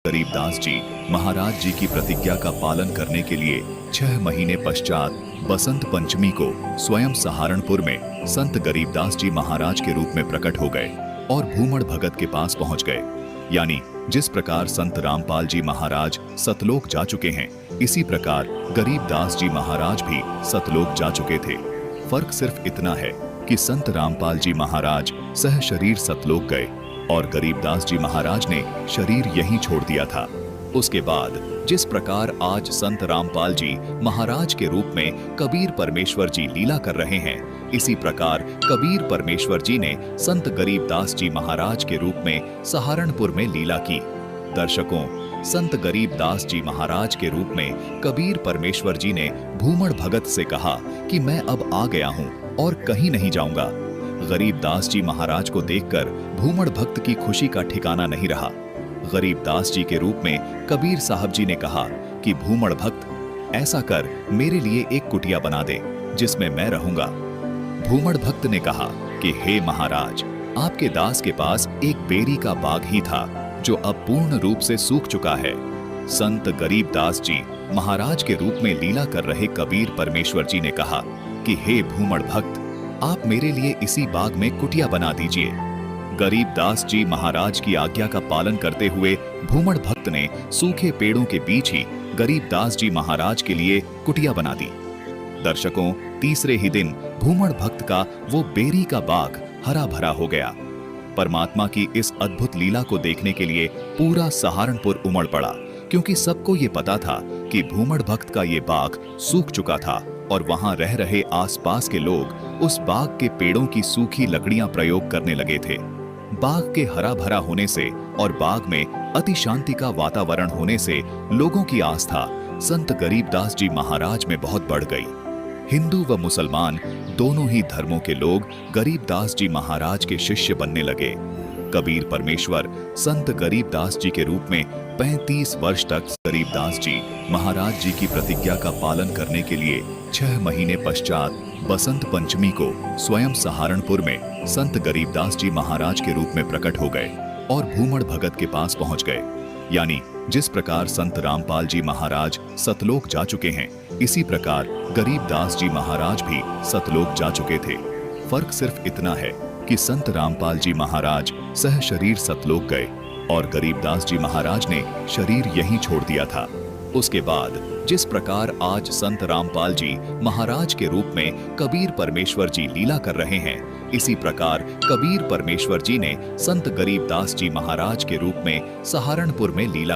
गरीबदास जी महाराज जी की प्रतिज्ञा का पालन करने के लिए 6 महीने पश्चात बसंत पंचमी को स्वयं सहारनपुर में संत गरीबदास जी महाराज के रूप में प्रकट हो गए और भूमड़ भगत के पास पहुंच गए। यानी जिस प्रकार संत रामपाल जी महाराज सतलोक जा चुके हैं, इसी प्रकार गरीबदास जी महाराज भी सतलोक जा चुके थे। फर्क सिर्फ इतना है कि संत रामपाल जी महाराज सह शरीर सतलोक गए और गरीबदास जी महाराज ने शरीर यहीं छोड़ दिया था। उसके बाद जिस प्रकार आज संत रामपाल जी महाराज के रूप में कबीर परमेश्वर जी लीला कर रहे हैं, इसी प्रकार कबीर परमेश्वर जी ने संत गरीबदास जी महाराज के रूप में सहारनपुर में लीला की। दर्शकों, संत गरीबदास जी महाराज के रूप में कबीर परमेश्वर जी ने भूमड़ भगत से कहा कि मैं अब आ गया हूँ और कहीं नहीं जाऊंगा। गरीबदास जी महाराज को देखकर भूमड़ भक्त की खुशी का ठिकाना नहीं रहा। गरीबदास जी के रूप में कबीर साहब जी ने कहा कि भूमड़ भक्त, ऐसा कर मेरे लिए एक कुटिया बना दे जिसमें मैं रहूंगा। भूमड़ भक्त ने कहा कि हे महाराज, आपके दास के पास एक बेरी का बाग ही था जो अब पूर्ण रूप से सूख चुका है। संत गरीबदास जी महाराज के रूप में लीला कर रहे कबीर परमेश्वर जी ने कहा कि हे भूमड़ भक्त, आप मेरे लिए इसी बाग में कुटिया बना दीजिए। गरीबदास जी महाराज की आज्ञा का पालन करते हुए भूमड़ भक्त ने सूखे पेड़ों के बीच ही गरीबदास जी महाराज के लिए कुटिया बना दी। दर्शकों, तीसरे ही दिन भूमड़ भक्त का वो बेरी का बाग हरा भरा हो गया। परमात्मा की इस अद्भुत लीला को देखने के लिए पूरा सहारनपुर उमड़ पड़ा, क्योंकि सबको ये पता था कि भूमड़ भक्त का ये बाग सूख चुका था और वहां रह रहे आसपास के लोग उस बाग के पेड़ों की सूखी लकड़ियां प्रयोग करने लगे थे। बाग के हरा भरा होने से और बाग में अति शांति का वातावरण होने से लोगों की आस्था संत गरीबदास जी महाराज में बहुत बढ़ गई। हिंदू व मुसलमान दोनों ही धर्मों के लोग गरीबदास जी महाराज के शिष्य बनने लगे। कबीर परमेश्वर संत गरीबदास जी के रूप में 35 वर्ष तक गरीबदास जी महाराज जी की प्रतिज्ञा का पालन करने के लिए 6 महीने पश्चात बसंत पंचमी को स्वयं सहारनपुर में संत गरीबदास जी महाराज के रूप में प्रकट हो गए और भूमड़ भगत के पास पहुंच गए। यानी जिस प्रकार संत रामपाल जी महाराज सतलोक जा चुके हैं, इसी प्रकार गरीबदास जी महाराज भी सतलोक जा चुके थे। फर्क सिर्फ इतना है कि संत रामपाल जी महाराज सह शरीर सतलोक गए और गरीबदास जी महाराज ने शरीर यहीं छोड़ दिया था। उसके बाद जिस प्रकार आज संत रामपाल जी महाराज के रूप में कबीर परमेश्वर जी लीला कर रहे हैं, इसी प्रकार कबीर परमेश्वर जी ने संत गरीबदास जी महाराज के रूप में सहारनपुर में लीला